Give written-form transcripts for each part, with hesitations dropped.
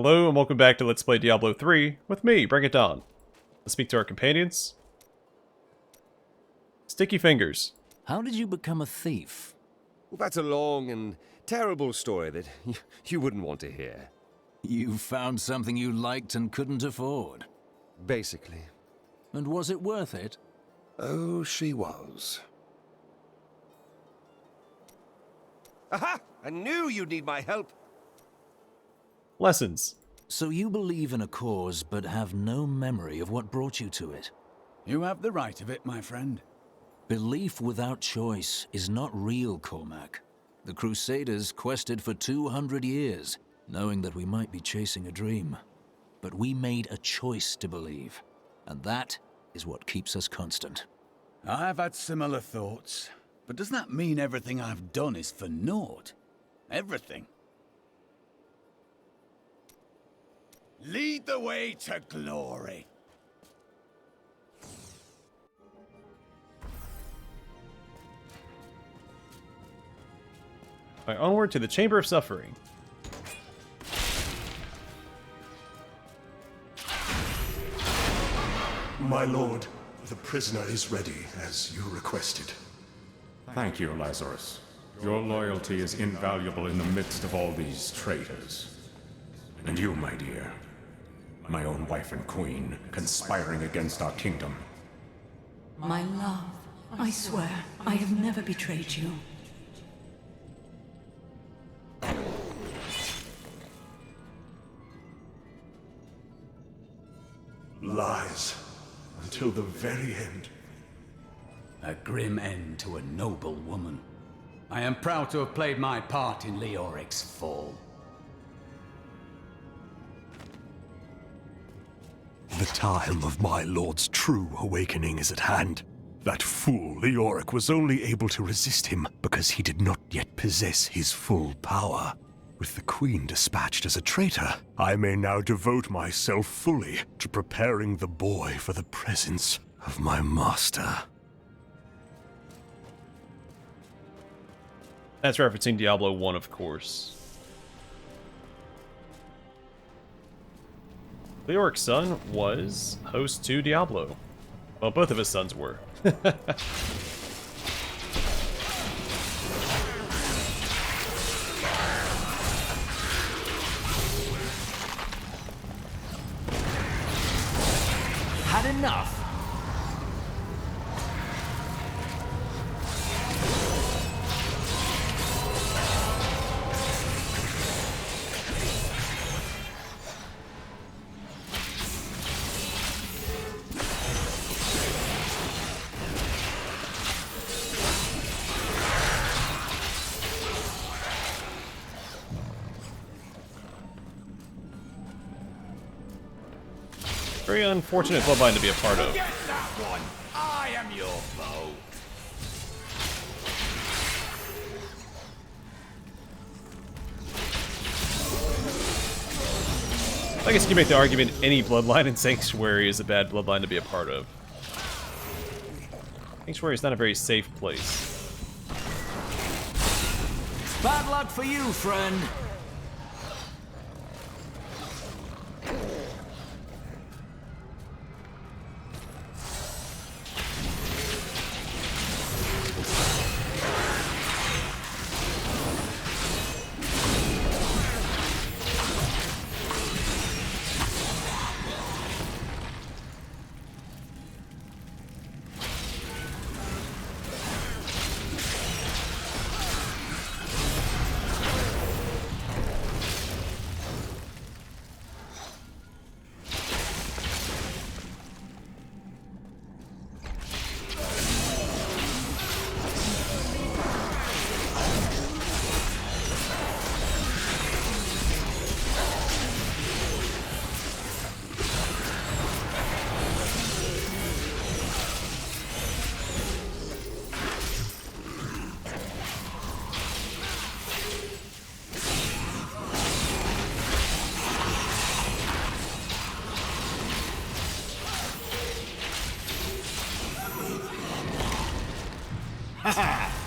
Hello and welcome back to Let's Play Diablo 3 with me, BringItDon. Let's speak to our companions. Sticky Fingers. How did you become a thief? Well, that's a long and terrible story that you wouldn't want to hear. You found something you liked and couldn't afford. Basically. And was it worth it? Oh, she was. Aha! I knew you'd need my help. Lessons. So you believe in a cause but have no memory of what brought you to it. You have the right of it, my friend. Belief without choice is not real, Cormac. The Crusaders quested for 200 years, knowing that we might be chasing a dream. But we made a choice to believe, and that is what keeps us constant. I've had similar thoughts, but does that mean everything I've done is for naught? Everything. Lead the way to glory. Alright, onward to the Chamber of Suffering. My lord, the prisoner is ready, as you requested. Thank you, Lazarus. Your loyalty is invaluable in the midst of all these traitors. And you, my dear, my own wife and queen, conspiring against our kingdom. My love, I swear, I have never betrayed you. Lies. Until the very end. A grim end to a noble woman. I am proud to have played my part in Leoric's fall. The time of my lord's true awakening is at hand. That fool Leoric was only able to resist him because he did not yet possess his full power. With the Queen dispatched as a traitor, I may now devote myself fully to preparing the boy for the presence of my master. That's referencing Diablo 1, of course. Leoric's son was host to Diablo. Well, both of his sons were. Had enough? Very unfortunate bloodline to be a part of. Get that one! I am your foe! I guess you can make the argument any bloodline in Sanctuary is a bad bloodline to be a part of. Sanctuary is not a very safe place. Bad luck for you, friend.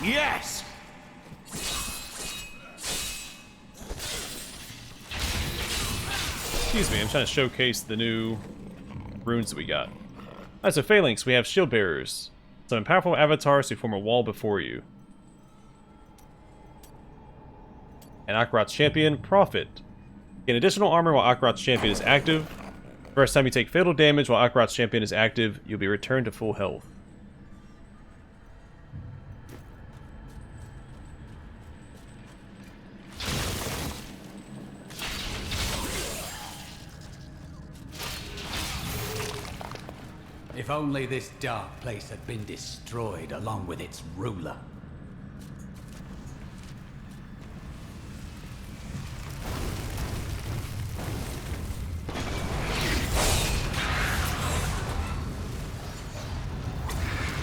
Yes! Excuse me, I'm trying to showcase the new runes that we got. Alright, so Phalanx, we have Shield Bearers. Some powerful avatars who form a wall before you. And Akarat's Champion, Prophet. Gain additional armor while Akarat's Champion is active. First time you take fatal damage while Akarat's Champion is active, you'll be returned to full health. If only this dark place had been destroyed along with its ruler.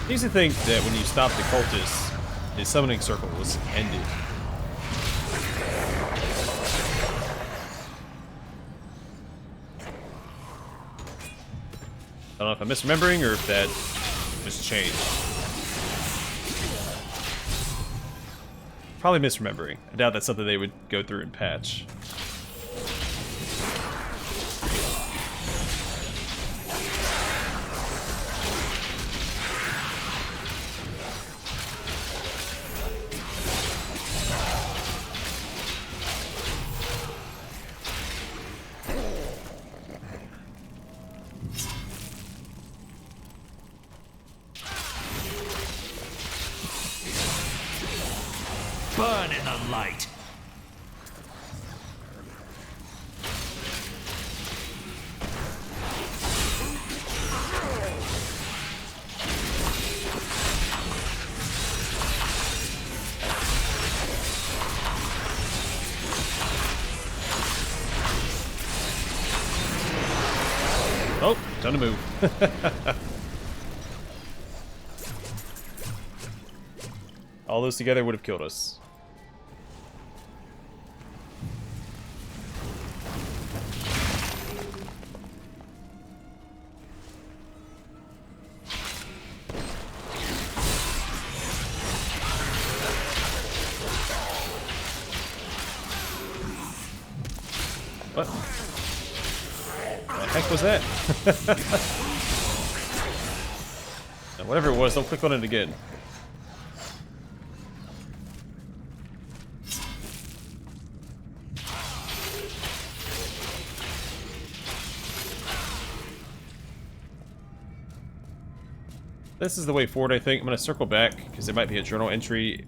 I used to think that when you stopped the cultists, the summoning circle was ended. I don't know if I'm misremembering or if that just changed. Probably misremembering. I doubt that's something they would go through and patch. Burn in the light. Oh, time to move. All those together would have killed us. What? The heck was that? Now, whatever it was, don't click on it again. This is the way forward, I think. I'm going to circle back, because there might be a journal entry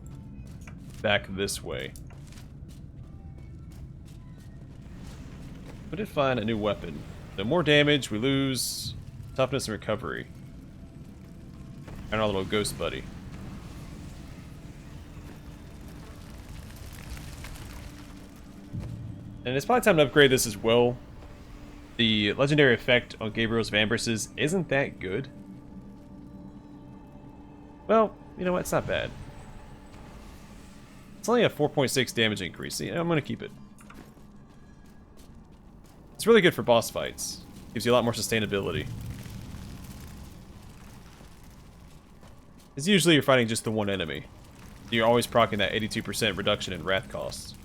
back this way. We did find a new weapon. So more damage, we lose toughness and recovery. And our little ghost buddy. And it's probably time to upgrade this as well. The legendary effect on Gabriel's Vambraces isn't that good. Well, you know what? It's not bad. It's only a 4.6 damage increase. So, I'm going to keep it. It's really good for boss fights. Gives you a lot more sustainability. It's usually you're fighting just the one enemy. You're always proccing that 82% reduction in wrath costs.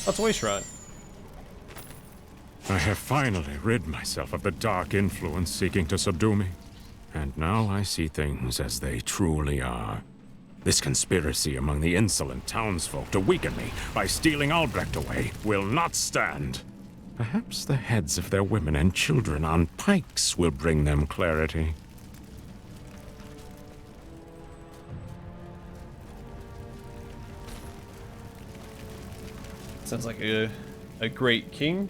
That's a way shrine. I have finally rid myself of the dark influence seeking to subdue me. And now I see things as they truly are. This conspiracy among the insolent townsfolk to weaken me by stealing Albrecht away will not stand. Perhaps the heads of their women and children on pikes will bring them clarity. Sounds like a great king.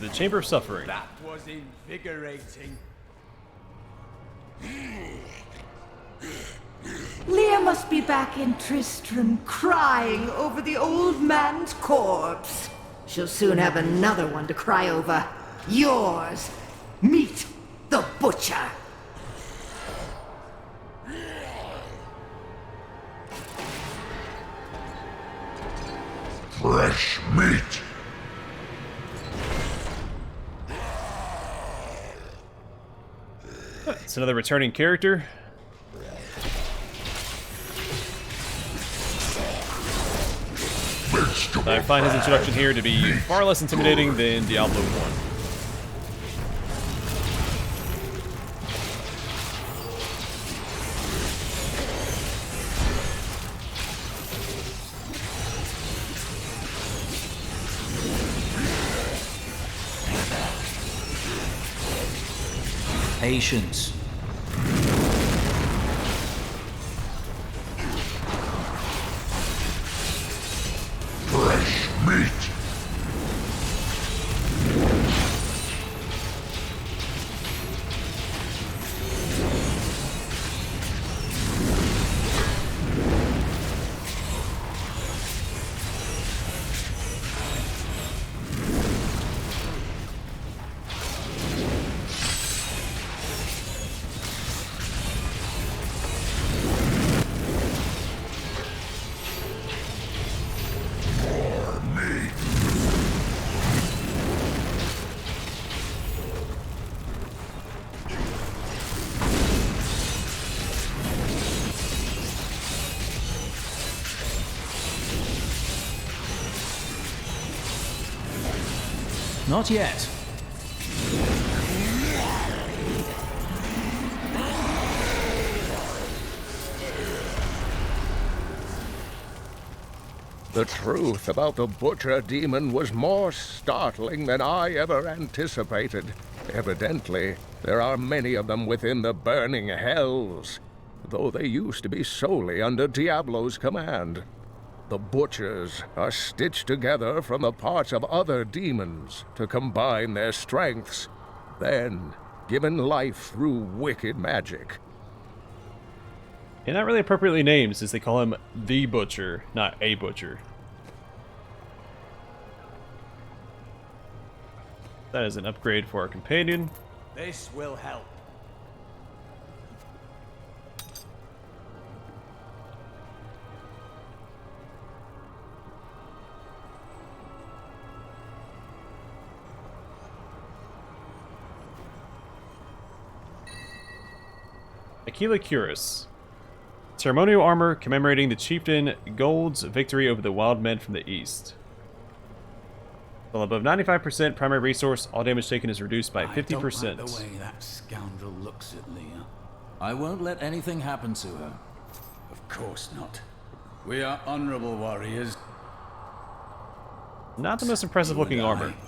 the Chamber of Suffering. That was invigorating. Leah must be back in Tristram crying over the old man's corpse. She'll soon have another one to cry over. Yours. Meet the Butcher. Fresh meat! It's another returning character. I find his introduction here to be far less intimidating than Diablo 1. Patience. Fresh meat! Not yet. The truth about the Butcher Demon was more startling than I ever anticipated. Evidently, there are many of them within the burning hells, though they used to be solely under Diablo's command. The Butchers are stitched together from the parts of other demons to combine their strengths, then given life through wicked magic. And not really appropriately named, since they call him the Butcher, not a Butcher. That is an upgrade for our companion. This will help. Aquila Cuirass. Ceremonial armor commemorating the chieftain Gold's victory over the wild men from the east. While above 95% primary resource, all damage taken is reduced by 50%. I don't like the way that scoundrel looks at Leah. I won't let anything happen to her. Of course not. We are honorable warriors. Not the most impressive looking You and armor. I.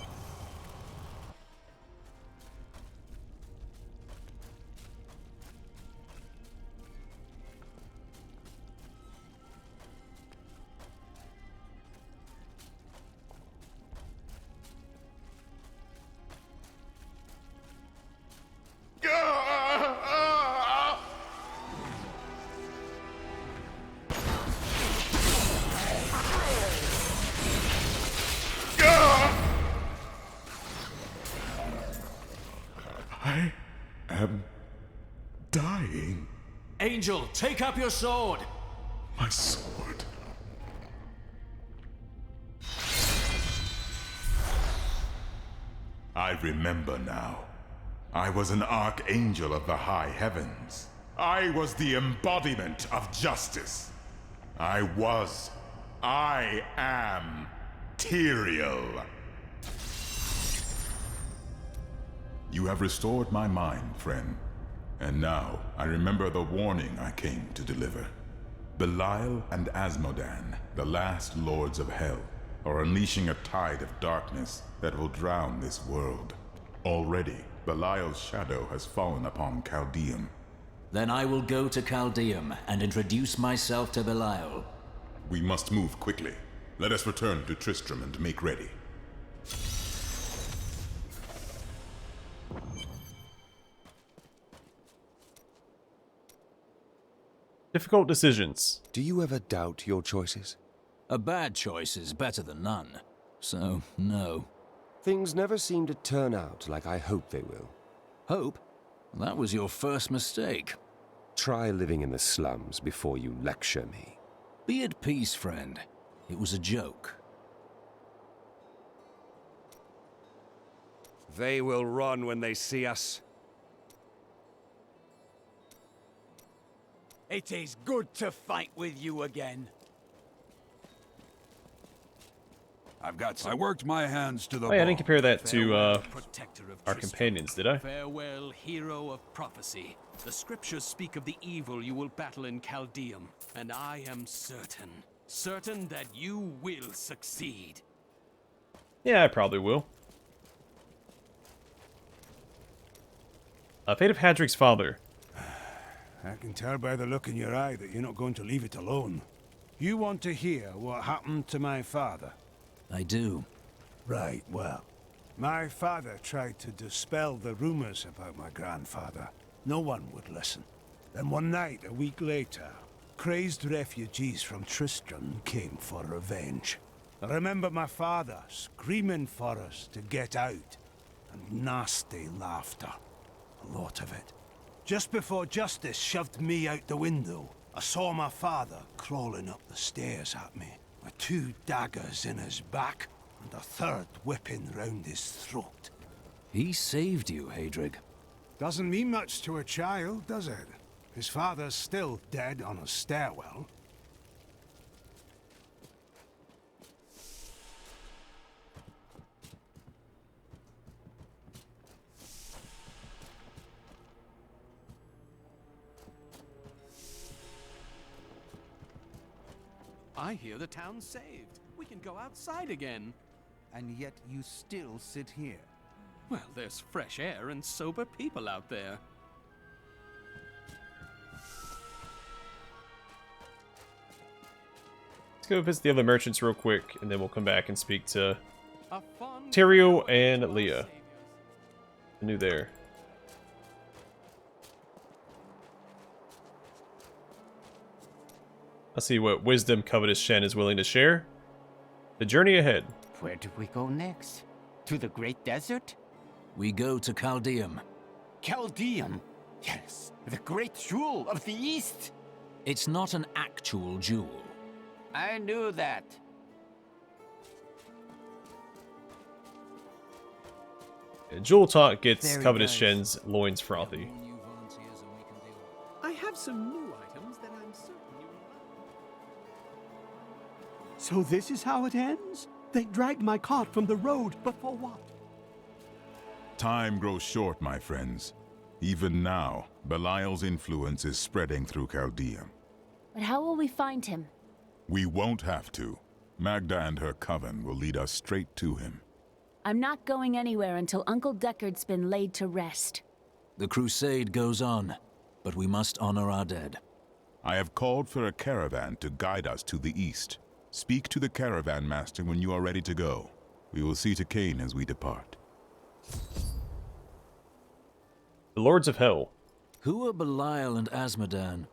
I am dying. Angel, take up your sword! My sword. I remember now. I was an archangel of the high heavens. I was the embodiment of justice. I am Tyrael. You have restored my mind, friend. And now, I remember the warning I came to deliver. Belial and Asmodan, the last lords of hell, are unleashing a tide of darkness that will drown this world. Already, Belial's shadow has fallen upon Caldeum. Then I will go to Caldeum and introduce myself to Belial. We must move quickly. Let us return to Tristram and make ready. Difficult decisions. Do you ever doubt your choices? A bad choice is better than none. So, no. Things never seem to turn out like I hope they will. Hope? That was your first mistake. Try living in the slums before you lecture me. Be at peace, friend. It was a joke. They will run when they see us. It is good to fight with you again. I worked my hands to the Oh yeah, I bone. didn't compare that to Protector of our Tristram. companions, did I? Farewell, hero of prophecy. The scriptures speak of the evil you will battle in Caldeum, and I am certain that you will succeed. Yeah, I probably will. Fate of Hadric's father. I can tell by the look in your eye that you're not going to leave it alone. You want to hear what happened to my father? I do. Right, well. My father tried to dispel the rumors about my grandfather. No one would listen. Then one night, a week later, crazed refugees from Tristram came for revenge. I remember my father screaming for us to get out, and nasty laughter. A lot of it. Just before justice shoved me out the window, I saw my father crawling up the stairs at me, with 2 daggers in his back, and a 3rd whipping round his throat. He saved you, Hadrig. Doesn't mean much to a child, does it? His father's still dead on a stairwell. I hear the town's saved. We can go outside again. And yet you still sit here. Well, there's fresh air and sober people out there. Let's go visit the other merchants real quick, and then we'll come back and speak to A fond Tyrael farewell and to our Leah. saviors. New there. Let's see what wisdom Covetous Shen is willing to share. The journey ahead. Where do we go next? To the Great Desert? We go to Caldeum. Caldeum? Yes, the great jewel of the East. It's not an actual jewel. I knew that. Jewel Talk gets Very Covetous nice. Shen's loins frothy. I have some new items that I'm certain you will love. So this is how it ends? They dragged my cart from the road, but for what? Time grows short, my friends. Even now, Belial's influence is spreading through Caldeum. But how will we find him? We won't have to. Maghda and her coven will lead us straight to him. I'm not going anywhere until Uncle Deckard's been laid to rest. The crusade goes on, but we must honor our dead. I have called for a caravan to guide us to the east. Speak to the caravan master when you are ready to go. We will see to Cain as we depart. The Lords of Hell. Who are Belial and Azmodan?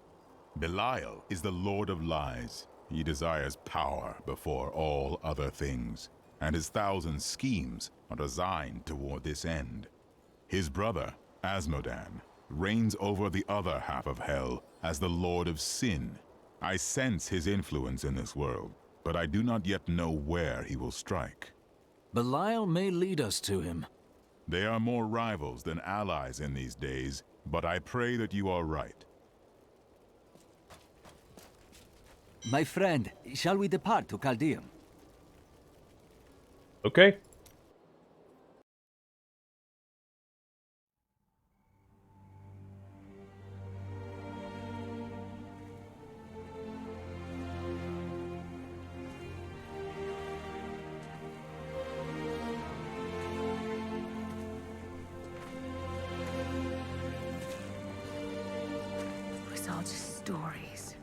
Belial is the Lord of Lies. He desires power before all other things, and his 1,000 schemes are designed toward this end. His brother, Azmodan, reigns over the other half of Hell as the Lord of Sin. I sense his influence in this world, but I do not yet know where he will strike. Belial may lead us to him. They are more rivals than allies in these days, but I pray that you are right. My friend, shall we depart to Caldeum? Okay. It was all just stories.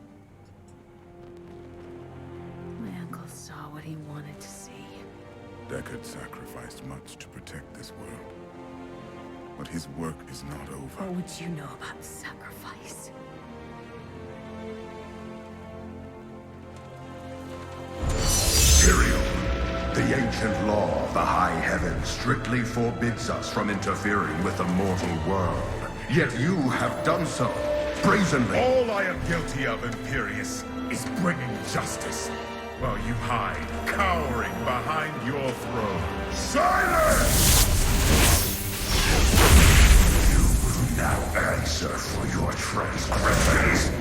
My uncle saw what he wanted to see. Deckard sacrificed much to protect this world. But his work is not over. What would you know about sacrifice? The ancient law of the high heavens strictly forbids us from interfering with the mortal world. Yet you have done so, brazenly. All I am guilty of, Imperius, is bringing justice, while you hide, cowering behind your throne. Silence! You will now answer for your transgressions.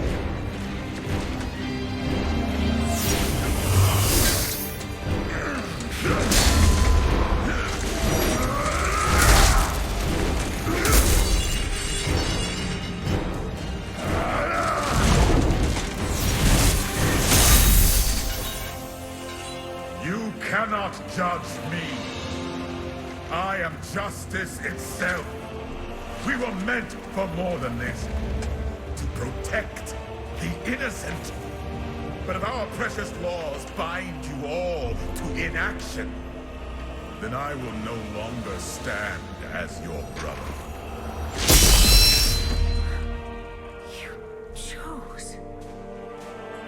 You cannot judge me. I am justice itself. We were meant for more than this. To protect the innocent. But if our precious laws bind you all to inaction, then I will no longer stand as your brother. You chose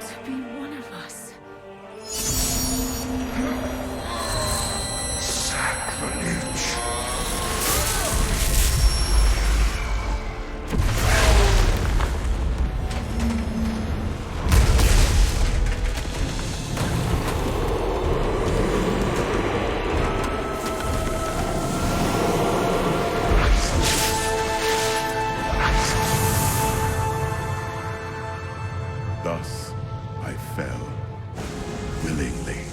to be one of us. Sacrilege. Thus, I fell, willingly.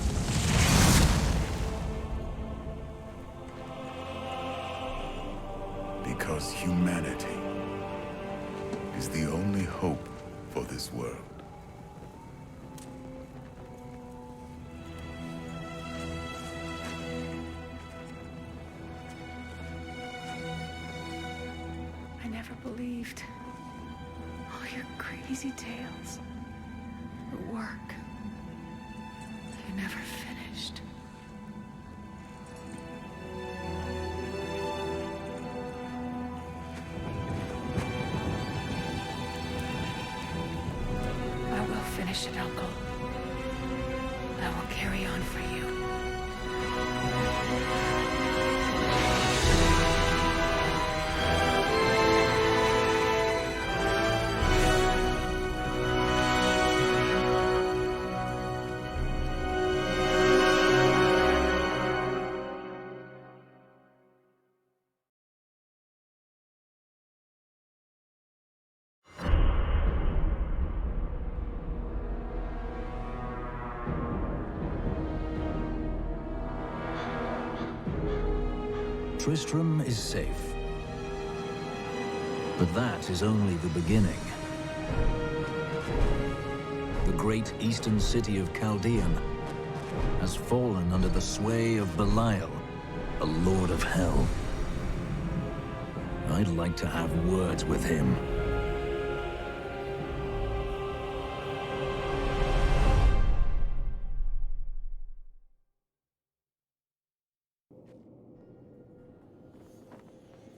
Because humanity is the only hope for this world. I never believed all your crazy tales. Your work. You never finished. I will finish it, Uncle. I will carry on for you. Tristram is safe. But that is only the beginning. The great eastern city of Caldeum has fallen under the sway of Belial, a lord of hell. I'd like to have words with him.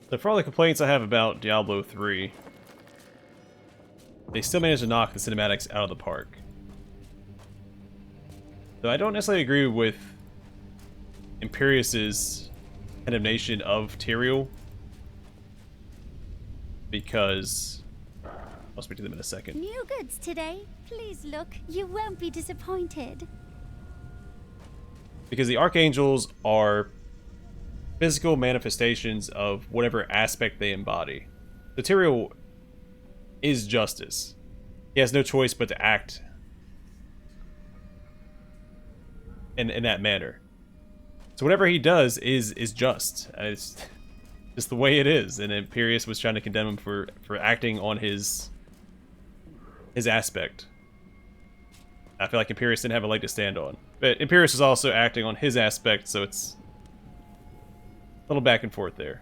So for all the complaints I have about Diablo 3, they still managed to knock the cinematics out of the park. Though I don't necessarily agree with Imperius's condemnation of Tyrael, because I'll speak to them in a second. New goods today. Please look. You won't be disappointed. Because the Archangels are physical manifestations of whatever aspect they embody. The Tyrael is justice. He has no choice but to act in that manner. So whatever he does is just. It's just the way it is. And Imperius was trying to condemn him for acting on his aspect. I feel like Imperius didn't have a leg to stand on. But Imperius is also acting on his aspect, so it's a little back and forth there.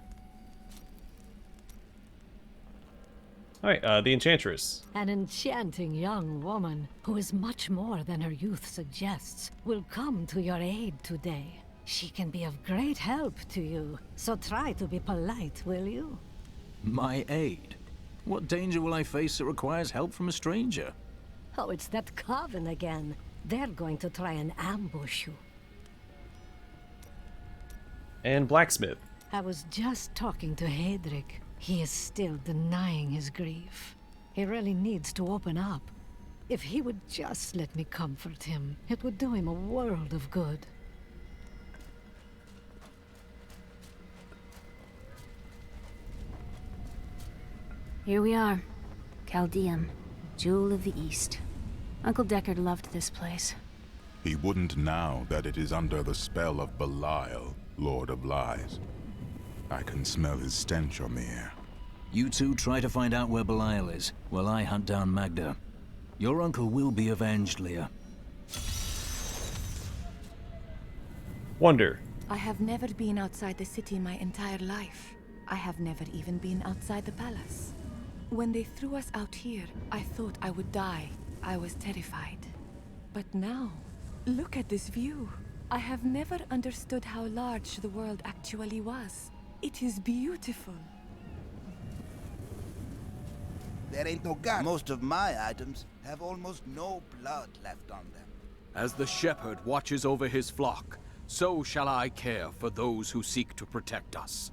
Alright, the Enchantress. An enchanting young woman, who is much more than her youth suggests, will come to your aid today. She can be of great help to you, so try to be polite, will you? My aid? What danger will I face that requires help from a stranger? Oh, it's that coven again. They're going to try and ambush you. And blacksmith. I was just talking to Hedrick. He is still denying his grief. He really needs to open up. If he would just let me comfort him, it would do him a world of good. Here we are. Caldeum, Jewel of the East. Uncle Deckard loved this place. He wouldn't now that it is under the spell of Belial, Lord of Lies. I can smell his stench, Omir. You two try to find out where Belial is, while I hunt down Maghda. Your uncle will be avenged, Leah. Wonder. I have never been outside the city my entire life. I have never even been outside the palace. When they threw us out here, I thought I would die. I was terrified. But now, look at this view. I have never understood how large the world actually was. It is beautiful. There ain't no gun. Most of my items have almost no blood left on them. As the shepherd watches over his flock, so shall I care for those who seek to protect us.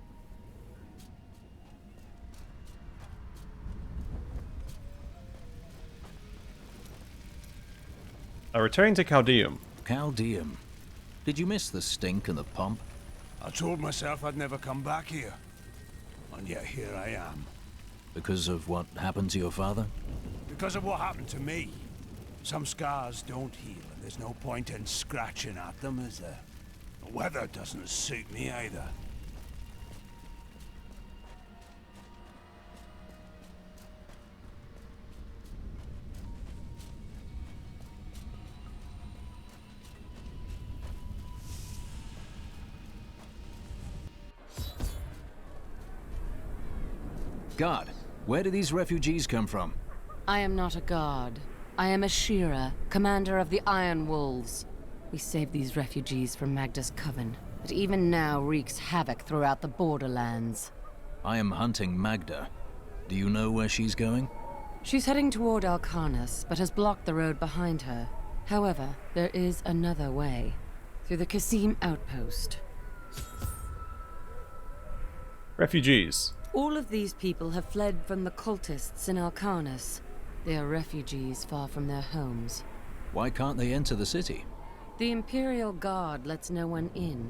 Returning to Caldeum. Caldeum. Did you miss the stink and the pomp? I told myself I'd never come back here. And yet here I am. Because of what happened to your father? Because of what happened to me. Some scars don't heal, and there's no point in scratching at them, is there? The weather doesn't suit me either. God, where do these refugees come from? I am not a god. I am a Shira, commander of the Iron Wolves. We saved these refugees from Maghda's coven, that even now wreaks havoc throughout the borderlands. I am hunting Maghda. Do you know where she's going? She's heading toward Alcarnus, but has blocked the road behind her. However, there is another way. Through the Kasim outpost. Refugees. All of these people have fled from the cultists in Alcarnus. They are refugees far from their homes. Why can't they enter the city? The Imperial Guard lets no one in.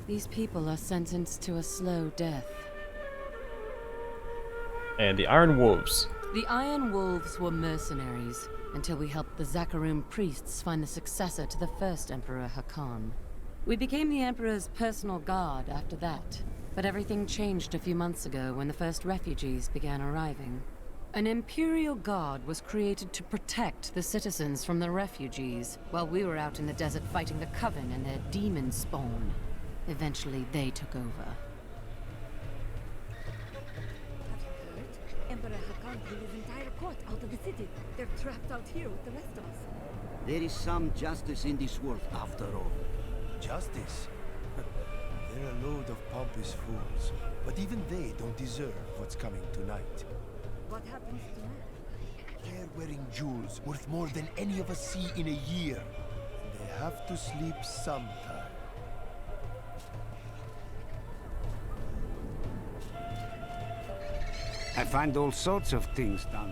These people are sentenced to a slow death. And the Iron Wolves. The Iron Wolves were mercenaries, until we helped the Zakarum priests find the successor to the first Emperor Hakan. We became the Emperor's personal guard after that. But everything changed a few months ago when the first refugees began arriving. An Imperial Guard was created to protect the citizens from the refugees, while we were out in the desert fighting the Coven and their demon spawn. Eventually, they took over. Emperor Hakan threw his entire court out of the city. They're trapped out here with the rest of us. There is some justice in this world, after all. Justice? They're a load of pompous fools, but even they don't deserve what's coming tonight. What happens tonight? They're wearing jewels worth more than any of us see in a year. They have to sleep sometime. I find all sorts of things down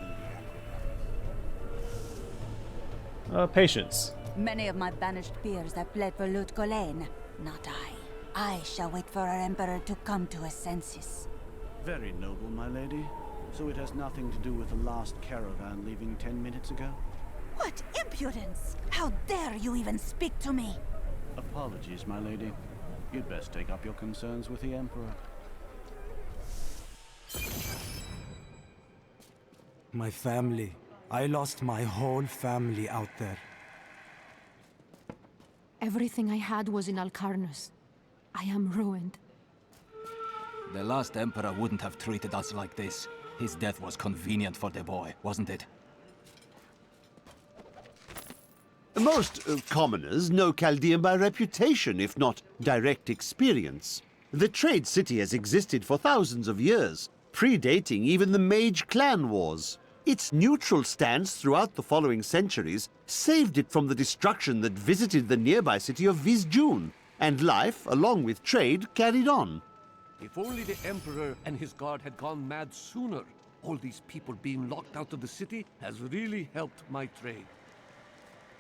in the Patience. Many of my banished peers have fled for Lut Gholein. Not I. I shall wait for our Emperor to come to his senses. Very noble, my lady. So it has nothing to do with the last caravan leaving 10 minutes ago? What impudence! How dare you even speak to me? Apologies, my lady. You'd best take up your concerns with the Emperor. My family. I lost my whole family out there. Everything I had was in Alcarnus. I am ruined. The last Emperor wouldn't have treated us like this. His death was convenient for the boy, wasn't it? Most commoners know Caldeum by reputation, if not direct experience. The trade city has existed for thousands of years, predating even the Mage clan wars. Its neutral stance throughout the following centuries saved it from the destruction that visited the nearby city of Vizjun. and life, along with trade, carried on. If only the Emperor and his guard had gone mad sooner. All these people being locked out of the city has really helped my trade.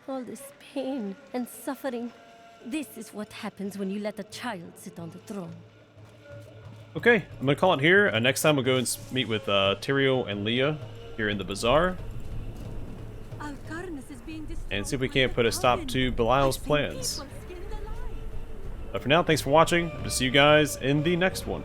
All this pain and suffering. This is what happens when you let a child sit on the throne. Okay, I'm gonna call it here. Next time we'll go and meet with Tyrael and Leah here in the bazaar. And see if we can't put a stop to Belial's plans. But for now, thanks for watching. I'll see you guys in the next one.